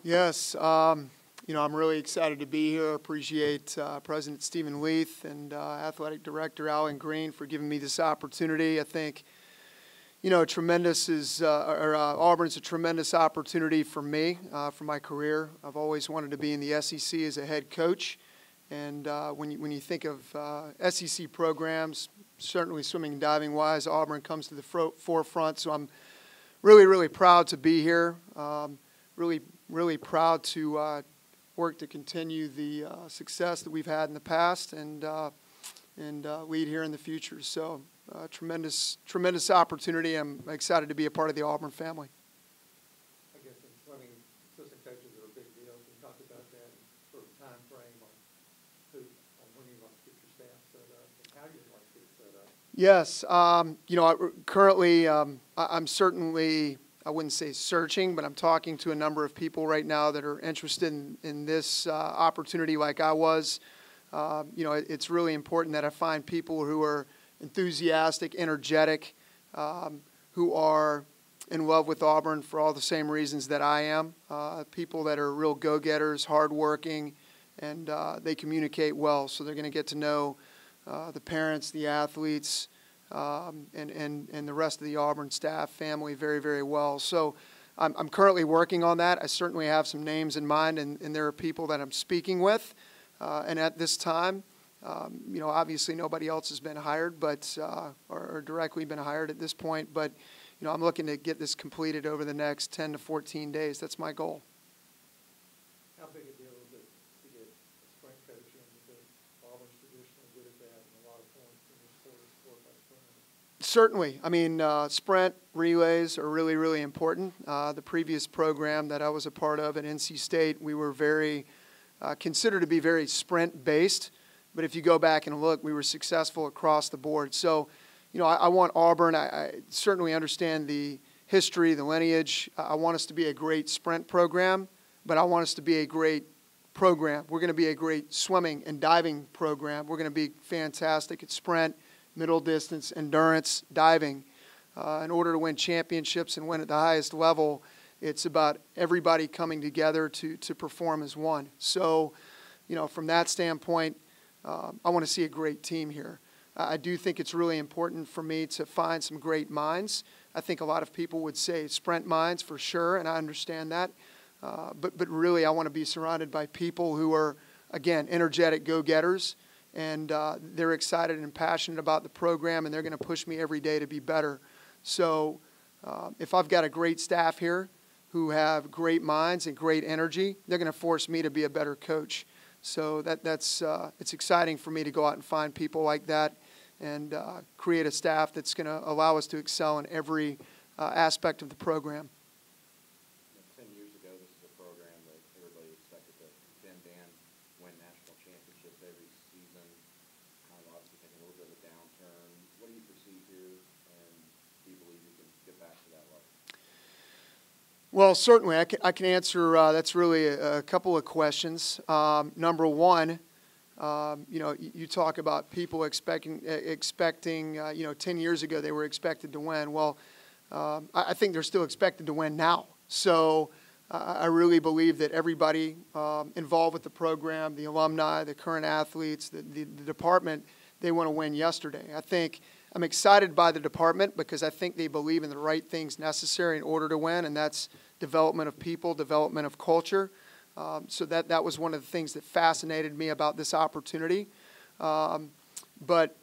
Yes, I'm really excited to be here. Appreciate President Stephen Leith and Athletic Director Alan Green for giving me this opportunity. I think, Auburn's a tremendous opportunity for me, for my career. I've always wanted to be in the SEC as a head coach. And when you think of SEC programs, certainly swimming and diving-wise, Auburn comes to the forefront. So I'm really, really proud to be here. Really proud to work to continue the success that we've had in the past and lead here in the future. So tremendous opportunity. I'm excited to be a part of the Auburn family. I guess in swimming, assistant coaches are a big deal. Can you talk about that and sort of time frame on when you want to get your staff set up and how you want to get it set up? Yes. Currently, I'm certainly, I wouldn't say searching, but I'm talking to a number of people right now that are interested in this opportunity like I was. It's really important that I find people who are enthusiastic, energetic, who are in love with Auburn for all the same reasons that I am. People that are real go-getters, hardworking, and they communicate well. So they're going to get to know the parents, the athletes, and the rest of the Auburn staff, family very, very well. So I'm currently working on that. I certainly have some names in mind, and there are people that I'm speaking with. And at this time, obviously nobody else has been hired, but or directly been hired at this point. But I'm looking to get this completed over the next 10 to 14 days. That's my goal. How big a deal is it to get a sprint coach in, because Auburn's traditionally good at that, and a lot of points in this sport by sprint? Certainly. I mean, sprint relays are really, really important. The previous program that I was a part of at NC State, we were considered to be very sprint-based. But if you go back and look, we were successful across the board. So, I want Auburn. I certainly understand the history, the lineage. I want us to be a great sprint program, but I want us to be a great program. We're going to be a great swimming and diving program. We're going to be fantastic at sprint, middle distance, endurance, diving. In order to win championships and win at the highest level, it's about everybody coming together to perform as one. So, from that standpoint, I want to see a great team here. I do think it's really important for me to find some great minds. I think a lot of people would say sprint minds for sure, and I understand that. But really, I want to be surrounded by people who are, again, energetic go-getters, and they're excited and passionate about the program, and they're going to push me every day to be better. So if I've got a great staff here who have great minds and great energy, they're going to force me to be a better coach. So it's exciting for me to go out and find people like that and create a staff that's going to allow us to excel in every aspect of the program. 10 years ago, this is a program that everybody expected to contend and win national championships every season. Kind of obviously taking a little bit of a downturn. What do you perceive here, and do you believe you can get back to that level? Well, certainly, I can answer. That's really a couple of questions. Number one, you talk about people expecting. 10 years ago they were expected to win. Well, I think they're still expected to win now. So I really believe that everybody involved with the program, the alumni, the current athletes, the department, they want to win yesterday. I'm excited by the department because I think they believe in the right things necessary in order to win, and that's development of people, development of culture. So that was one of the things that fascinated me about this opportunity. But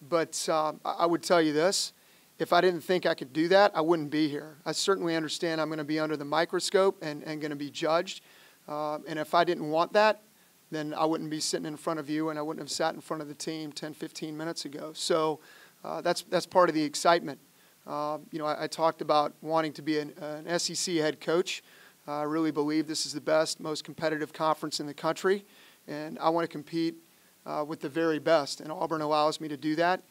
I would tell you this. If I didn't think I could do that, I wouldn't be here. I certainly understand I'm going to be under the microscope and going to be judged. And if I didn't want that, then I wouldn't be sitting in front of you, and I wouldn't have sat in front of the team 10, 15 minutes ago. So that's part of the excitement. I talked about wanting to be an SEC head coach. I really believe this is the best, most competitive conference in the country, and I want to compete with the very best, and Auburn allows me to do that.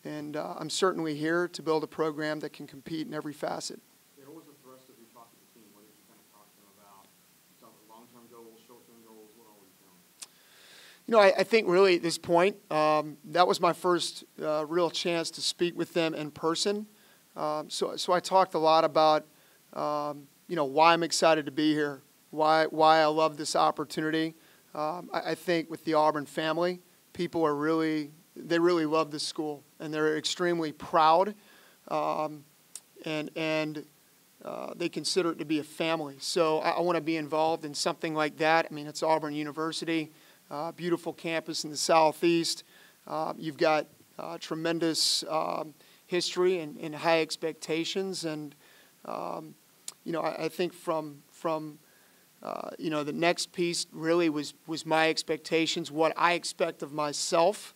And I'm certainly here to build a program that can compete in every facet. Yeah, what was the thrust of your talk to the team? What did you kind of talk to them about? You talk about long-term goals, short-term goals. What all were you telling them? I think really at this point, that was my first real chance to speak with them in person. So I talked a lot about, why I'm excited to be here. why I love this opportunity. I think with the Auburn family, people are they really love this school, and they're extremely proud, and they consider it to be a family. So I want to be involved in something like that. I mean, it's Auburn University, beautiful campus in the southeast. You've got tremendous history and high expectations, and I think from the next piece really was my expectations, what I expect of myself,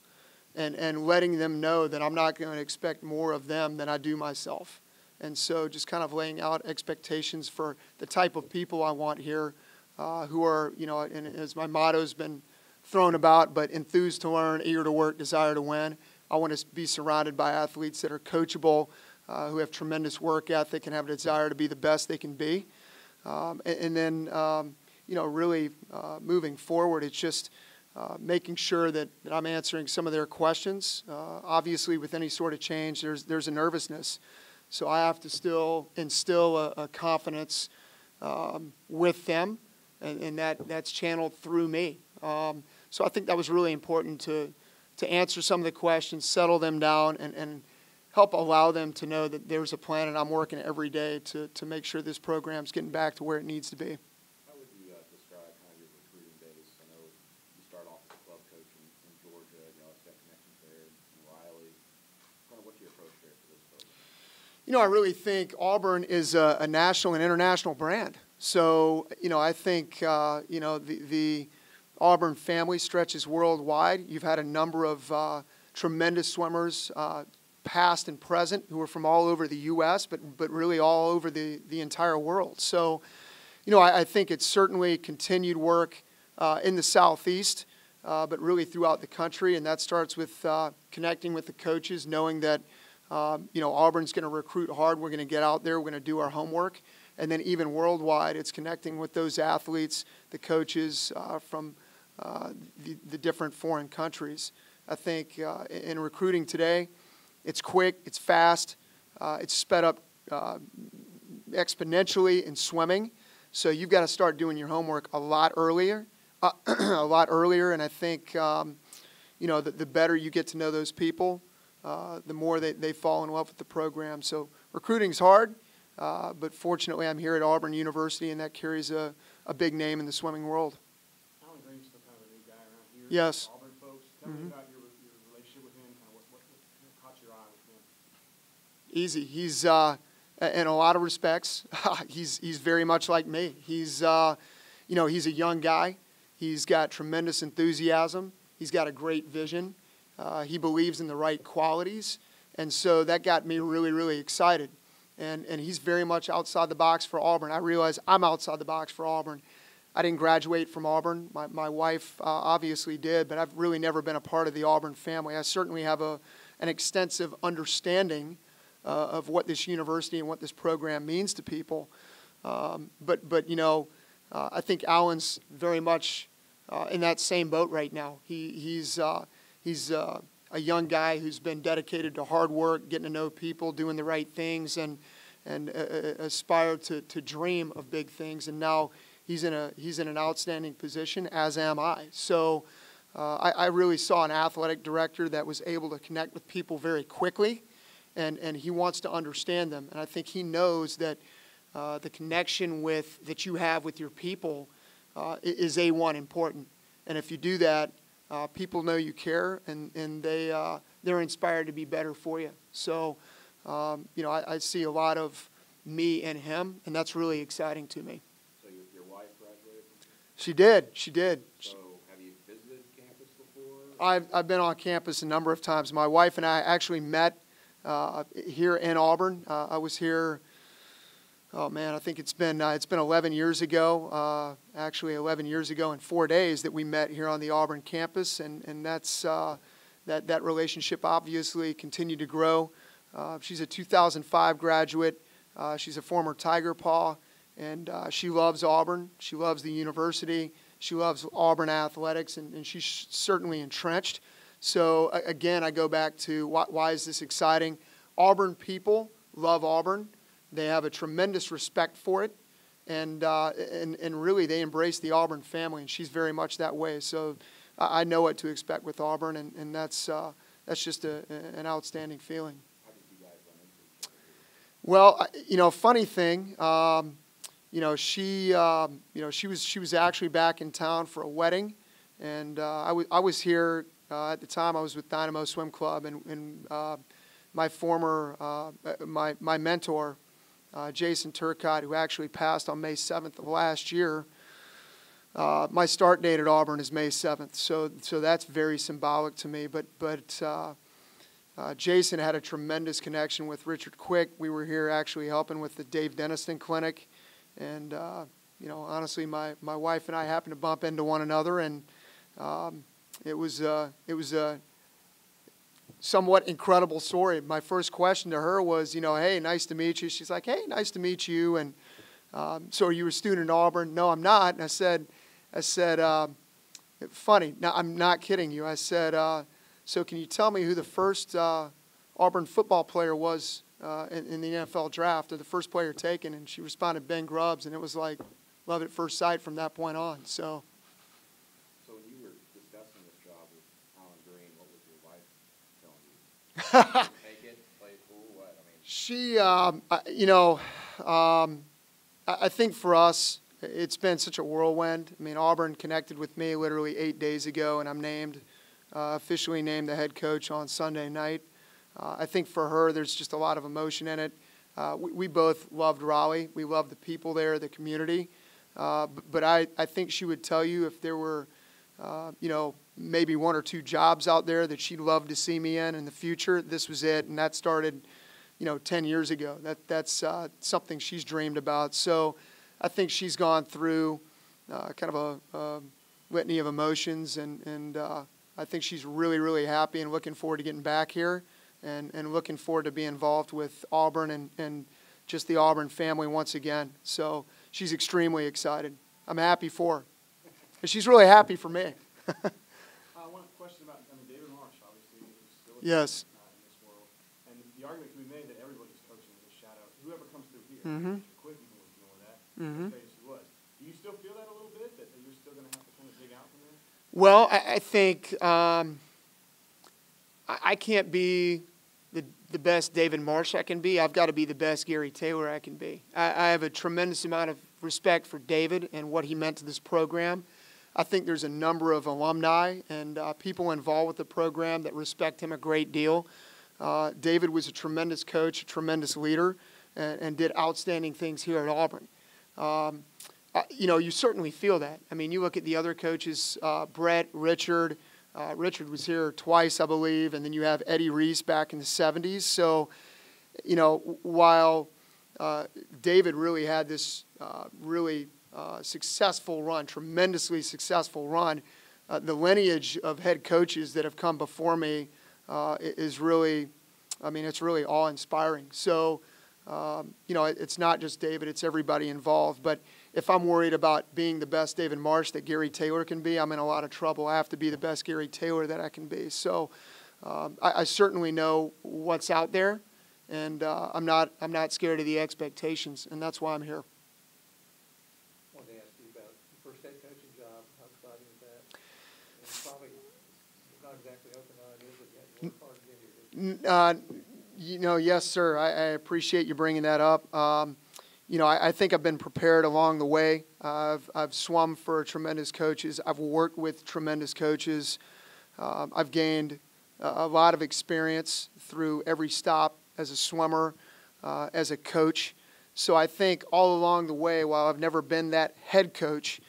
and letting them know that I'm not going to expect more of them than I do myself. And so just kind of laying out expectations for the type of people I want here, who are, and as my motto's been thrown about, but enthused to learn, eager to work, desire to win. I want to be surrounded by athletes that are coachable, who have tremendous work ethic and have a desire to be the best they can be. And then, really moving forward, it's just making sure that I'm answering some of their questions. Obviously, with any sort of change, there's a nervousness. So I have to still instill a confidence with them, and that's channeled through me. So I think that was really important to answer some of the questions, settle them down, and help allow them to know that there's a plan, and I'm working every day to make sure this program's getting back to where it needs to be. How would you describe kind of your recruiting days? I know you start off as a club coach in Georgia, it's got connections there, in Riley. Kind of what's your approach there for this program? I really think Auburn is a national and international brand. So, I think, the Auburn family stretches worldwide. You've had a number of tremendous swimmers, past and present, who are from all over the U.S., but really all over the entire world. So, I think it's certainly continued work in the Southeast, but really throughout the country, and that starts with connecting with the coaches, knowing that Auburn's going to recruit hard. We're going to get out there. We're going to do our homework. And then even worldwide, it's connecting with those athletes, the coaches from the different foreign countries. I think in recruiting today, it's quick, it's fast, it's sped up exponentially in swimming. So you've got to start doing your homework a lot earlier, And I think, the better you get to know those people, the more they fall in love with the program. So recruiting's hard, but fortunately I'm here at Auburn University, and that carries a big name in the swimming world. Alan Green's still kind of a new guy around here. Yes. Auburn folks, tell me about your relationship with him, kind of what caught your eye with him. Easy. He's, in a lot of respects, he's very much like me. He's a young guy. He's got tremendous enthusiasm. He's got a great vision. He believes in the right qualities, and so that got me really, really excited. And he's very much outside the box for Auburn. I realize I'm outside the box for Auburn. I didn't graduate from Auburn. My wife obviously did, but I've really never been a part of the Auburn family. I certainly have an extensive understanding of what this university and what this program means to people. But I think Alan's very much in that same boat right now. He's a young guy who's been dedicated to hard work, getting to know people, doing the right things, and aspired to dream of big things. And now he's in an outstanding position, as am I. So I really saw an athletic director that was able to connect with people very quickly, and he wants to understand them. And I think he knows that the connection that you have with your people is A1 important. And if you do that, people know you care, and they're inspired to be better for you. So, I see a lot of me in him, and that's really exciting to me. So your wife graduated from here? She did. So have you visited campus before? I've been on campus a number of times. My wife and I actually met here in Auburn. I was here. Oh man, I think it's been 11 years ago. Actually, 11 years ago in 4 days that we met here on the Auburn campus, and that's that relationship obviously continued to grow. She's a 2005 graduate. She's a former Tiger Paw, and she loves Auburn. She loves the university. She loves Auburn Athletics, and she's certainly entrenched. So again, I go back to why is this exciting? Auburn people love Auburn. They have a tremendous respect for it, and really they embrace the Auburn family, and she's very much that way. So I know what to expect with Auburn, and that's just an outstanding feeling. How did you guys run into each other? Well, funny thing, she was actually back in town for a wedding, and I was here at the time. I was with Dynamo Swim Club, and my former my mentor, Jason Turcotte, who actually passed on May 7th of last year. My start date at Auburn is May 7th, so that's very symbolic to me. But Jason had a tremendous connection with Richard Quick. We were here actually helping with the Dave Denniston Clinic, and honestly, my wife and I happened to bump into one another, and it was a somewhat incredible story. My first question to her was, hey, nice to meet you. She's like, hey, nice to meet you. And so are you a student at Auburn? No, I'm not. And I said, funny. No, I'm not kidding you. I said, so can you tell me who the first Auburn football player was in the NFL draft, or the first player taken? And she responded, Ben Grubbs. And it was like love at first sight from that point on. So when you were discussing this job with Alan Green, what was your wife telling you? Take it, play it cool, what? I mean, she, I think for us, it's been such a whirlwind. I mean, Auburn connected with me literally 8 days ago, and I'm officially named the head coach on Sunday night. I think for her, there's just a lot of emotion in it. We both loved Raleigh. We loved the people there, the community. But I think she would tell you if there were, maybe 1 or 2 jobs out there that she'd love to see me in the future, this was it. And that started, 10 years ago. That's something she's dreamed about. So I think she's gone through kind of a litany of emotions, and I think she's really, really happy and looking forward to getting back here and looking forward to being involved with Auburn and just the Auburn family once again. So she's extremely excited. I'm happy for her. And she's really happy for me. One question about, David Marsh, obviously, is still Yes. in this world. And the argument can be made that everybody's coaching with a shadow. Whoever comes through here, Mm-hmm. Quick even was doing that, Mm-hmm. as great as he was. Do you still feel that a little bit, that you're still going to have to kind of dig out from there? Well, I think I can't be the best David Marsh I can be. I've got to be the best Gary Taylor I can be. I have a tremendous amount of respect for David and what he meant to this program. I think there's a number of alumni and people involved with the program that respect him a great deal. David was a tremendous coach, a tremendous leader, and did outstanding things here at Auburn. You certainly feel that. I mean, you look at the other coaches, Brett, Richard. Richard was here twice, I believe, and then you have Eddie Reese back in the 70s. So, while David really had this really successful run, tremendously successful run, the lineage of head coaches that have come before me is really, it's really awe-inspiring. So, it's not just David, it's everybody involved. But if I'm worried about being the best David Marsh that Gary Taylor can be, I'm in a lot of trouble. I have to be the best Gary Taylor that I can be. So I certainly know what's out there, and I'm not scared of the expectations, and that's why I'm here. I wanted to ask you about the first head coaching job. How exciting is that? And probably not exactly open-eyed, is it? You had to work hard to get here. Yes, sir. I appreciate you bringing that up. I think I've been prepared along the way. I've swum for tremendous coaches. I've worked with tremendous coaches. I've gained a lot of experience through every stop as a swimmer, as a coach. So I think all along the way, while I've never been that head coach,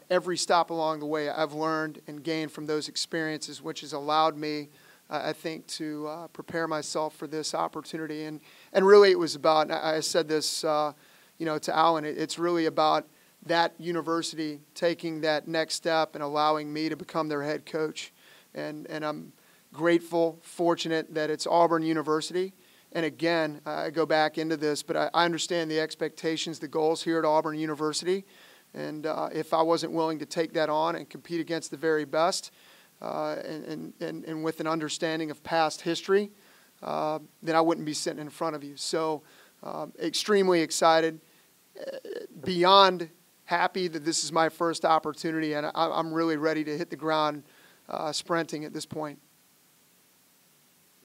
every stop along the way I've learned and gained from those experiences, which has allowed me, I think, to prepare myself for this opportunity. And really it was about, I said this to Alan, it's really about that university taking that next step and allowing me to become their head coach. And I'm grateful, fortunate that it's Auburn University. And again, I go back into this, but I understand the expectations, the goals here at Auburn University. And if I wasn't willing to take that on and compete against the very best, and with an understanding of past history, then I wouldn't be sitting in front of you. So extremely excited, beyond happy that this is my first opportunity, and I'm really ready to hit the ground sprinting at this point.